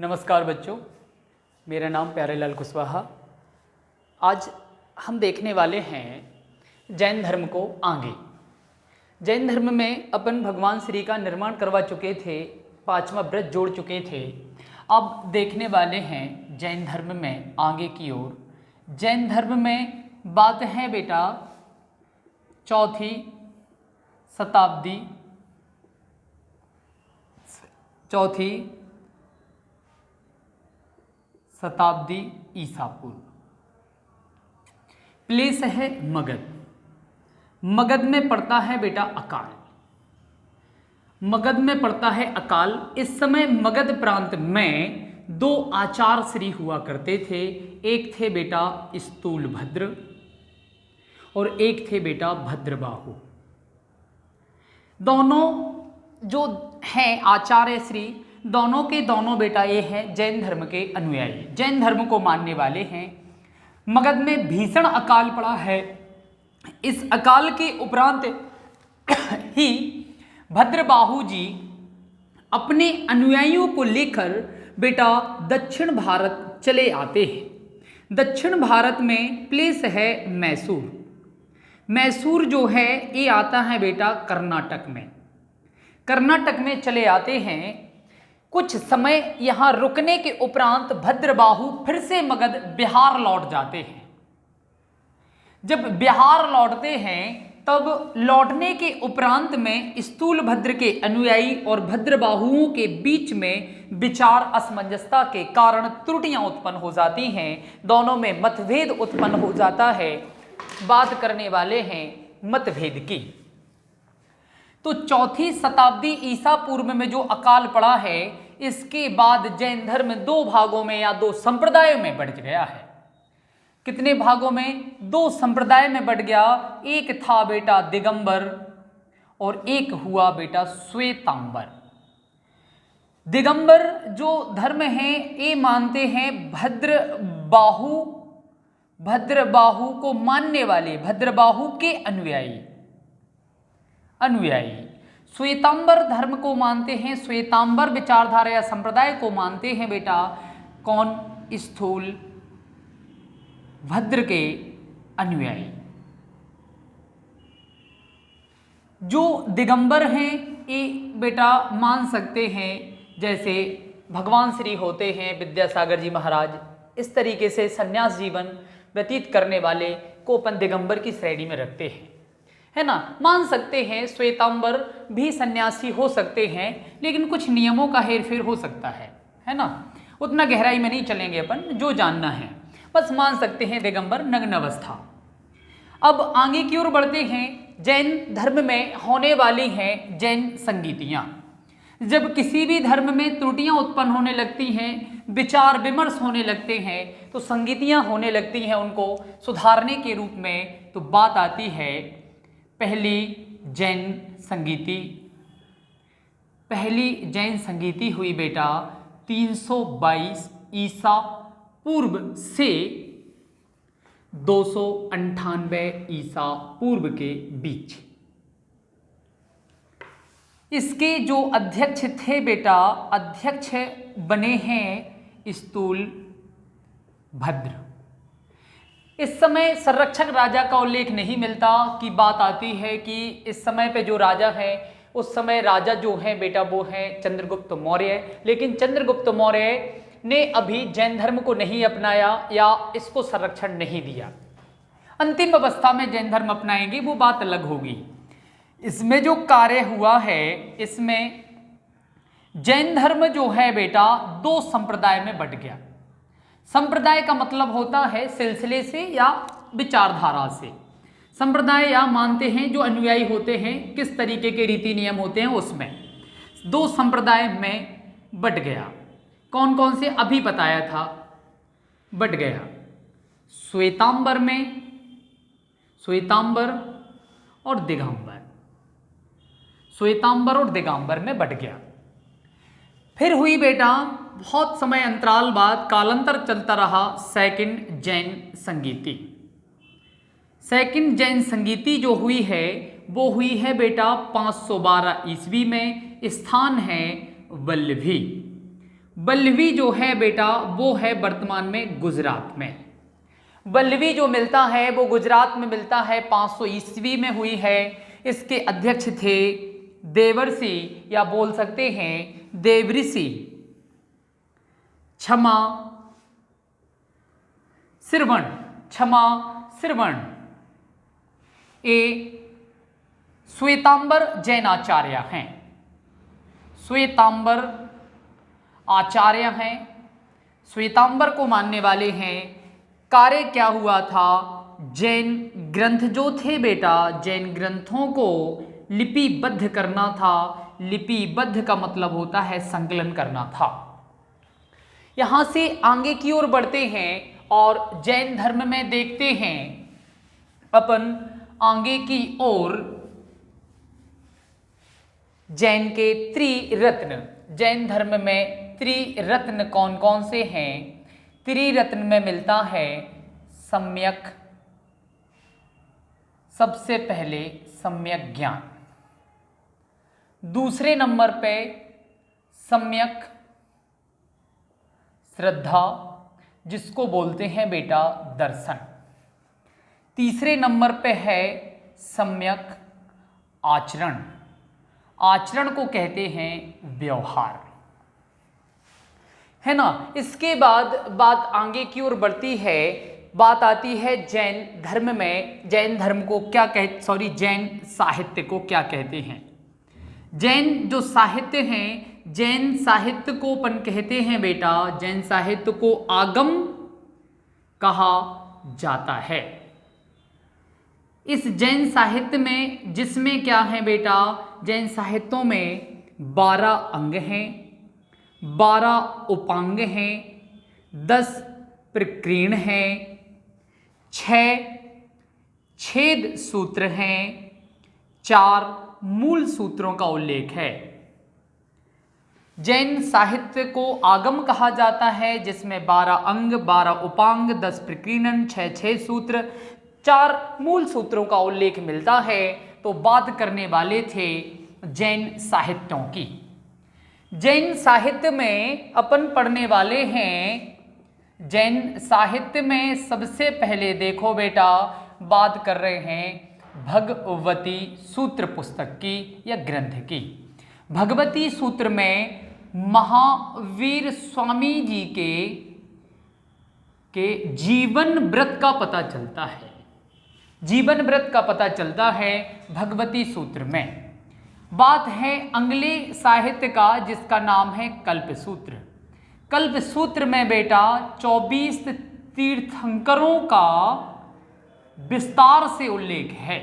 नमस्कार बच्चों, मेरा नाम प्यारेलाल कुशवाहा। आज हम देखने वाले हैं जैन धर्म को आगे। जैन धर्म में अपन भगवान श्री का निर्माण करवा चुके थे, पांचवा व्रत जोड़ चुके थे। अब देखने वाले हैं जैन धर्म में आगे की ओर। जैन धर्म में बात है बेटा चौथी शताब्दी ईसा पूर्व। प्लेस है मगध। मगध में पड़ता है बेटा अकाल। मगध में पड़ता है अकाल। इस समय मगध प्रांत में दो आचार्य श्री हुआ करते थे। एक थे बेटा स्थूलभद्र और एक थे बेटा भद्रबाहु। दोनों जो हैं आचार्य श्री, दोनों के दोनों बेटा ये हैं जैन धर्म के अनुयायी, जैन धर्म को मानने वाले हैं। मगध में भीषण अकाल पड़ा है। इस अकाल के उपरांत ही भद्रबाहु जी अपने अनुयायियों को लेकर बेटा दक्षिण भारत चले आते हैं। दक्षिण भारत में प्लेस है मैसूर। मैसूर जो है ये आता है बेटा कर्नाटक में। कर्नाटक में चले आते हैं। कुछ समय यहाँ रुकने के उपरांत भद्रबाहु फिर से मगध बिहार लौट जाते हैं। जब बिहार लौटते हैं तब लौटने के उपरांत में स्थूलभद्र के अनुयायी और भद्रबाहुओं के बीच में विचार असमंजसता के कारण त्रुटियां उत्पन्न हो जाती हैं। दोनों में मतभेद उत्पन्न हो जाता है। बात करने वाले हैं मतभेद की। तो चौथी शताब्दी ईसा पूर्व में जो अकाल पड़ा है, इसके बाद जैन धर्म दो भागों में या दो संप्रदायों में बढ़ गया है। कितने भागों में? दो संप्रदाय में बढ़ गया। एक था बेटा दिगंबर और एक हुआ बेटा श्वेतांबर। दिगंबर जो धर्म है ये मानते हैं भद्रबाहु को मानने वाले, भद्रबाहु के अनुयायी। श्वेतांबर धर्म को मानते हैं, श्वेतांबर विचारधारा या संप्रदाय को मानते हैं बेटा कौन? स्थूल भद्र के अनुयायी। जो दिगंबर हैं ये बेटा मान सकते हैं जैसे भगवान श्री होते हैं, विद्यासागर जी महाराज, इस तरीके से संन्यास जीवन व्यतीत करने वाले को अपन दिगंबर की श्रेणी में रखते हैं, है ना। मान सकते हैं श्वेतांबर भी सन्यासी हो सकते हैं, लेकिन कुछ नियमों का हेरफेर हो सकता है ना। उतना गहराई में नहीं चलेंगे अपन, जो जानना है बस मान सकते हैं दिगंबर नग्न अवस्था। अब आगे की ओर बढ़ते हैं। जैन धर्म में होने वाली हैं जैन संगीतियाँ। जब किसी भी धर्म में त्रुटियां उत्पन्न होने लगती हैं, विचार विमर्श होने लगते हैं, तो संगीतियाँ होने लगती हैं उनको सुधारने के रूप में। तो बात आती है पहली जैन संगीति हुई बेटा 322 ईसा पूर्व से 298 ईसा पूर्व के बीच। इसके जो अध्यक्ष थे बेटा, अध्यक्ष बने हैं स्थूल भद्र। इस समय संरक्षक राजा का उल्लेख नहीं मिलता। की बात आती है कि इस समय पे जो राजा है, उस समय राजा जो है बेटा वो है चंद्रगुप्त मौर्य। लेकिन चंद्रगुप्त मौर्य ने अभी जैन धर्म को नहीं अपनाया या इसको संरक्षण नहीं दिया। अंतिम अवस्था में जैन धर्म अपनाएंगे, वो बात अलग होगी। इसमें जो कार्य हुआ है, इसमें जैन धर्म जो है बेटा दो संप्रदाय में बंट गया। संप्रदाय का मतलब होता है सिलसिले से या विचारधारा से। संप्रदाय या मानते हैं जो अनुयायी होते हैं, किस तरीके के रीति नियम होते हैं, उसमें दो संप्रदाय में बंट गया। कौन कौन से? अभी बताया था, बंट गया। श्वेतांबर और दिगंबर। श्वेतांबर और दिगंबर में बंट गया। फिर हुई बेटा बहुत समय अंतराल बाद, कालांतर चलता रहा, सेकंड जैन संगीति। सेकंड जैन संगीति जो हुई है वो हुई है बेटा 512 ईस्वी में। स्थान है वल्लभी। बल्लवी जो है बेटा वो है वर्तमान में गुजरात में। बल्लवी जो मिलता है वो गुजरात में मिलता है, 500 ईस्वी में हुई है। इसके अध्यक्ष थे देवर्षि या बोल सकते हैं देवऋषि क्षमा श्रवण ए श्वेतांबर जैन आचार्य हैं। श्वेतांबर आचार्य हैं, श्वेतांबर को मानने वाले हैं। कार्य क्या हुआ था, जैन ग्रंथ जो थे बेटा, जैन ग्रंथों को लिपिबद्ध करना था। लिपिबद्ध का मतलब होता है संकलन करना था। यहां से आगे की ओर बढ़ते हैं और जैन धर्म में देखते हैं अपन आगे की ओर। जैन के त्रिरत्न, जैन धर्म में त्रिरत्न कौन कौन से हैं? त्रिरत्न में मिलता है सम्यक, सबसे पहले सम्यक ज्ञान, दूसरे नंबर पे सम्यक श्रद्धा जिसको बोलते हैं बेटा दर्शन, तीसरे नंबर पे है सम्यक आचरण, आचरण को कहते हैं व्यवहार, है ना। इसके बाद बात आगे की ओर बढ़ती है, बात आती है जैन धर्म में। जैन धर्म को क्या जैन साहित्य को क्या कहते हैं? जैन जो साहित्य हैं, जैन साहित्य को अपन कहते हैं बेटा, जैन साहित्य को आगम कहा जाता है। इस जैन साहित्य में जिसमें क्या है बेटा, जैन साहित्यों में 12 अंग हैं, 12 उपांग हैं, 10 प्रकीर्ण हैं, 6 छेद सूत्र हैं, 4 मूल सूत्रों का उल्लेख है। जैन साहित्य को आगम कहा जाता है जिसमें 12 अंग, 12 उपांग, 10 प्रकीर्ण, 6 सूत्र, 4 मूल सूत्रों का उल्लेख मिलता है। तो बात करने वाले थे जैन साहित्यों की। जैन साहित्य में अपन पढ़ने वाले हैं, जैन साहित्य में सबसे पहले देखो बेटा बात कर रहे हैं भगवती सूत्र पुस्तक की या ग्रंथ की। भगवती सूत्र में महावीर स्वामी जी के जीवन व्रत का पता चलता है, जीवन व्रत का पता चलता है भगवती सूत्र में। बात है अगले साहित्य का जिसका नाम है कल्प सूत्र। कल्प सूत्र में बेटा 24 तीर्थंकरों का विस्तार से उल्लेख है।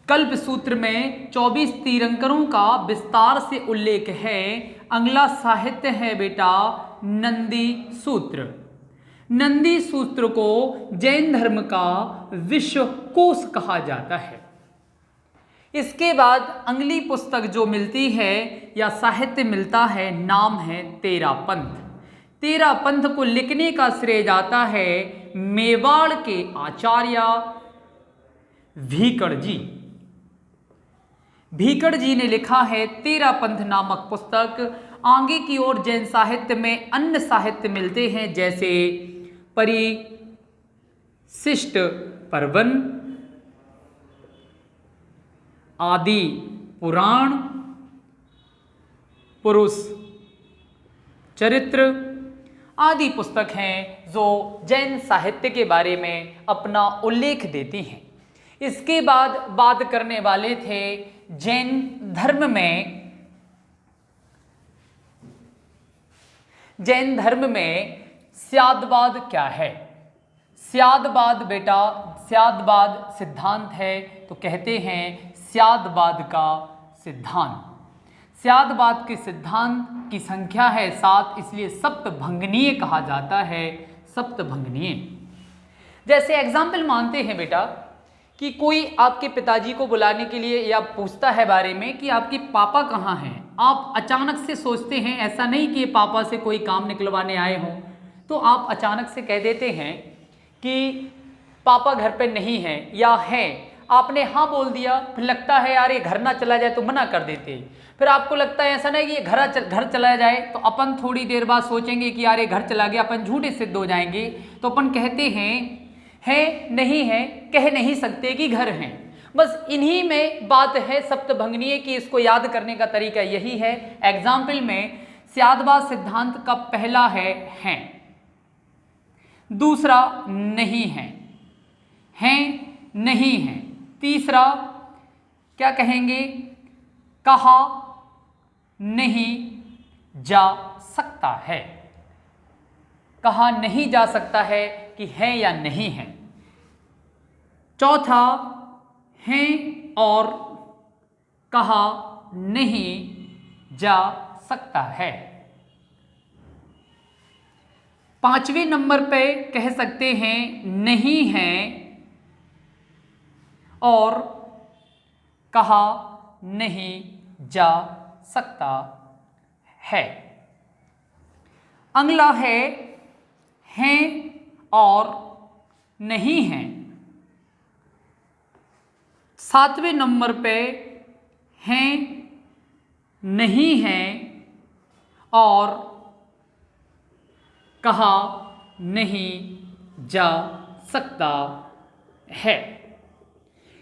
कल्प सूत्र में 24 तीर्थंकरों का विस्तार से उल्लेख है। अगला साहित्य है बेटा नंदी सूत्र। नंदी सूत्र को जैन धर्म का विश्वकोश कहा जाता है। इसके बाद अगली पुस्तक जो मिलती है या साहित्य मिलता है, नाम है तेरा पंथ। तेरा पंथ को लिखने का श्रेय जाता है मेवाड़ के आचार्य भीकड़ जी। भीकड़ जी ने लिखा है तेरा पंथ नामक पुस्तक। आगे की ओर जैन साहित्य में अन्य साहित्य मिलते हैं जैसे परिशिष्ट पर्वन, आदि पुराण, पुरुष चरित्र आदि पुस्तक हैं जो जैन साहित्य के बारे में अपना उल्लेख देती हैं। इसके बाद बात करने वाले थे जैन धर्म में, जैन धर्म में स्यादवाद क्या है। स्यादवाद बेटा, स्यादवाद सिद्धांत है तो कहते हैं स्यादवाद का सिद्धांत। स्यादवाद के सिद्धांत की संख्या है 7, इसलिए सप्तभंगनीय कहा जाता है। सप्तभंगनीय जैसे एग्जाम्पल मानते हैं बेटा कि कोई आपके पिताजी को बुलाने के लिए या पूछता है बारे में कि आपके पापा कहाँ हैं। आप अचानक से सोचते हैं, ऐसा नहीं कि पापा से कोई काम निकलवाने आए हों, तो आप अचानक से कह देते हैं कि पापा घर पे नहीं हैं या हैं। आपने हाँ बोल दिया, फिर लगता है यार ये घर ना चला जाए तो मना कर देते, फिर आपको लगता है ऐसा नहीं कि ये घर चला जाए, तो अपन थोड़ी देर बाद सोचेंगे कि यार ये घर चला गया, अपन झूठे सिद्ध हो जाएंगे, तो अपन कहते हैं है नहीं है, कह नहीं सकते कि घर हैं। बस इन्हीं में बात है सप्तभंगनीय की, इसको याद करने का तरीका यही है। एग्जाम्पल में स्यादवाद सिद्धांत का पहला है हैं, दूसरा नहीं है, हैं नहीं है, तीसरा क्या कहेंगे, कहा नहीं जा सकता है, कहा नहीं जा सकता है कि है या नहीं है। चौथा है और कहा नहीं जा सकता है। पांचवें नंबर पे कह सकते हैं नहीं है और कहा नहीं जा सकता है। अगला है और नहीं है। सातवें नंबर पे है नहीं है और कहा नहीं जा सकता है।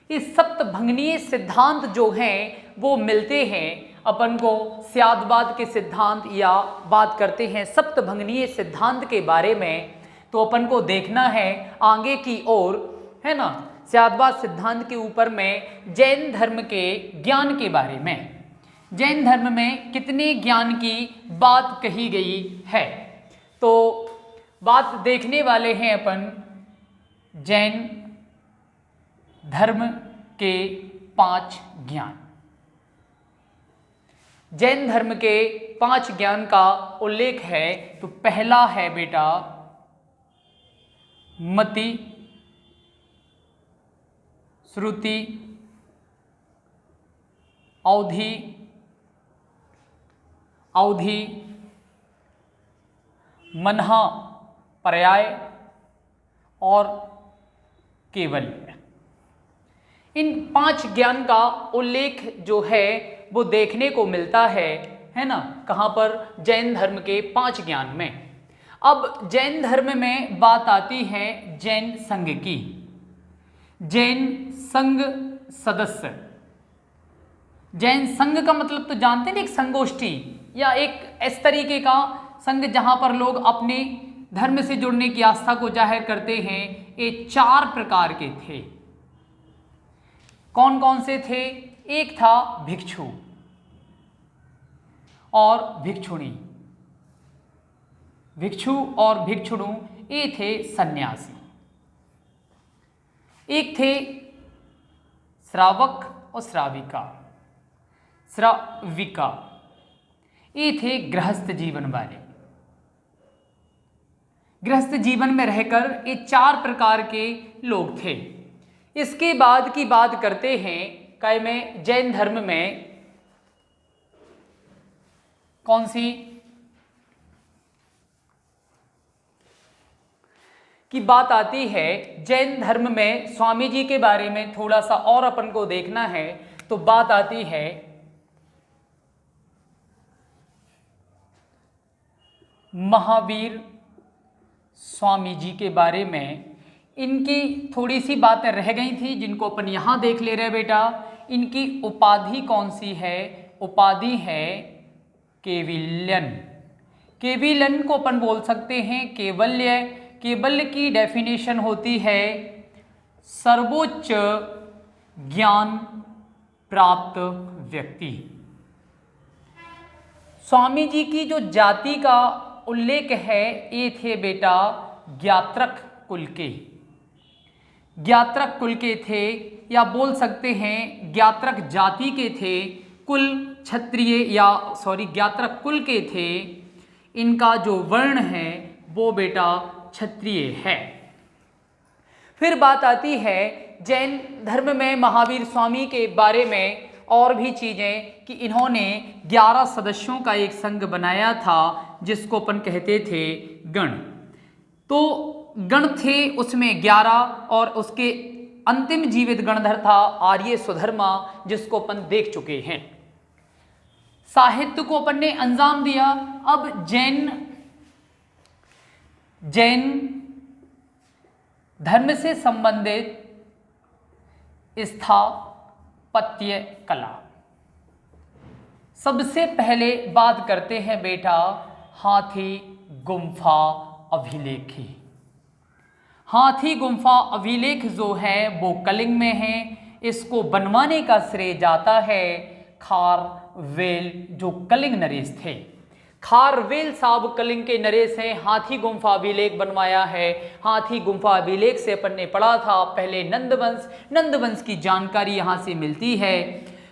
इस सप्तभंगनीय सिद्धांत जो हैं वो मिलते हैं अपन को स्यादवाद के सिद्धांत, या बात करते हैं सप्तभंगनीय सिद्धांत के बारे में, तो अपन को देखना है आगे की ओर, है ना। स्यादवाद सिद्धांत के ऊपर में जैन धर्म के ज्ञान के बारे में, जैन धर्म में कितने ज्ञान की बात कही गई है, तो बात देखने वाले हैं अपन जैन धर्म के 5 ज्ञान। जैन धर्म के 5 ज्ञान का उल्लेख है, तो पहला है बेटा मति, श्रुति, अवधि, मनहा, पर्याय और केवल्य। इन 5 ज्ञान का उल्लेख जो है वो देखने को मिलता है ना, कहाँ पर, जैन धर्म के 5 ज्ञान में। अब जैन धर्म में बात आती है जैन संघ की। जैन संघ सदस्य, जैन संघ का मतलब तो जानते हैं, एक संगोष्ठी या एक इस तरीके का संघ जहां पर लोग अपने धर्म से जुड़ने की आस्था को जाहिर करते हैं। ये 4 प्रकार के थे। कौन कौन से थे? एक था भिक्षु और भिक्षुणी, भिक्षु और भिक्षुणु ये थे सन्यासी। एक थे श्रावक और श्राविका, श्राविका ये थे गृहस्थ जीवन वाले। गृहस्थ जीवन में रहकर ये 4 प्रकार के लोग थे। इसके बाद की बात करते हैं काय में, जैन धर्म में कौन सी की बात आती है। जैन धर्म में स्वामी जी के बारे में थोड़ा सा और अपन को देखना है, तो बात आती है महावीर स्वामी जी के बारे में। इनकी थोड़ी सी बातें रह गई थी जिनको अपन यहाँ देख ले रहे बेटा। इनकी उपाधि कौन सी है? उपाधि है केविल्यन। केविल्यन को अपन बोल सकते हैं केवल्य। केवल्य की डेफिनेशन होती है सर्वोच्च ज्ञान प्राप्त व्यक्ति। स्वामी जी की जो जाति का उल्लेख है ये थे बेटा ज्ञात्रक कुल के। ज्ञात्रक कुल के थे, या बोल सकते हैं ज्ञात्रक जाति के थे। कुल क्षत्रिय या ज्ञात्रक कुल के थे। इनका जो वर्ण है वो बेटा क्षत्रिय है। फिर बात आती है जैन धर्म में महावीर स्वामी के बारे में और भी चीज़ें, कि इन्होंने 11 सदस्यों का एक संघ बनाया था जिसको अपन कहते थे गण। तो गण थे उसमें 11 और उसके अंतिम जीवित गणधर था आर्य स्वधर्मा, जिसको अपन देख चुके हैं। साहित्य को अपन ने अंजाम दिया। अब जैन धर्म से संबंधित स्थापत्य कला। सबसे पहले बात करते हैं बेटा हाथी गुम्फा अभिलेख की। हाथी गुम्फा अभिलेख जो है वो कलिंग में है। इसको बनवाने का श्रेय जाता है खारवेल, जो कलिंग नरेश थे। खारवेल साहब कलिंग के नरेश हैं। हाथी गुम्फा अभिलेख बनवाया है। हाथी गुम्फा अभिलेख से अपन ने पढ़ा था पहले नंदवंश की जानकारी यहाँ से मिलती है।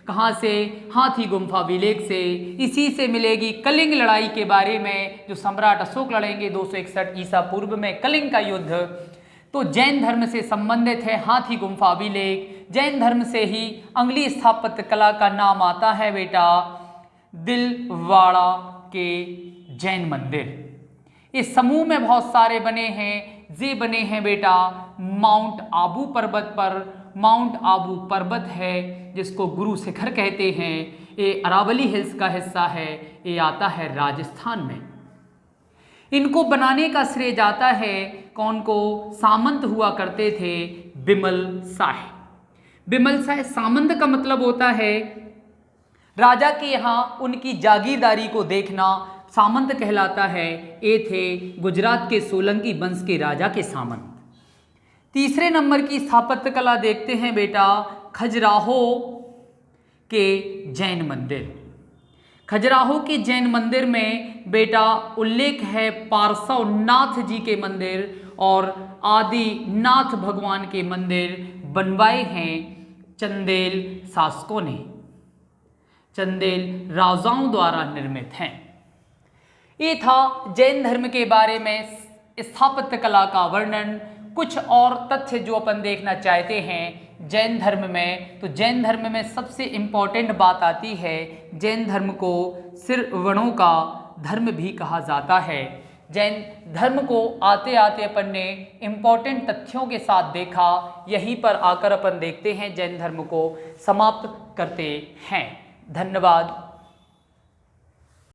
कहाँ से? हाथी गुम्फा अभिलेख से। इसी से मिलेगी कलिंग लड़ाई के बारे में, जो सम्राट अशोक लड़ेंगे 261 ईसा पूर्व में कलिंग का युद्ध। तो जैन धर्म से संबंधित है हाथी गुम्फा अभिलेख। जैन धर्म से ही अगली स्थापत्य कला का नाम आता है बेटा दिलवाड़ा के जैन मंदिर। इस समूह में बहुत सारे बने हैं। ये बने हैं बेटा माउंट आबू पर्वत पर। माउंट आबू पर्वत है जिसको गुरु शिखर कहते हैं। ये अरावली हिल्स का हिस्सा है। ये आता है राजस्थान में। इनको बनाने का श्रेय जाता है कौन को? सामंत हुआ करते थे बिमल शाह। बिमल शाह सामंत का मतलब होता है राजा के यहाँ उनकी जागीरदारी को देखना, सामंत कहलाता है। ये थे गुजरात के सोलंकी वंश के राजा के सामंत। तीसरे नंबर की स्थापत्य कला देखते हैं बेटा खजुराहो के जैन मंदिर। खजुराहो के जैन मंदिर में बेटा उल्लेख है पार्श्वनाथ जी के मंदिर और आदिनाथ भगवान के मंदिर बनवाए हैं चंदेल शासकों ने। चंदेल राजाओं द्वारा निर्मित हैं। ये था जैन धर्म के बारे में स्थापत्य कला का वर्णन। कुछ और तथ्य जो अपन देखना चाहते हैं जैन धर्म में, तो जैन धर्म में सबसे इम्पॉर्टेंट बात आती है जैन धर्म को श्रवणों का धर्म भी कहा जाता है। जैन धर्म को आते आते अपन ने इम्पॉर्टेंट तथ्यों के साथ देखा। यहीं पर आकर अपन देखते हैं जैन धर्म को समाप्त करते हैं। धन्यवाद।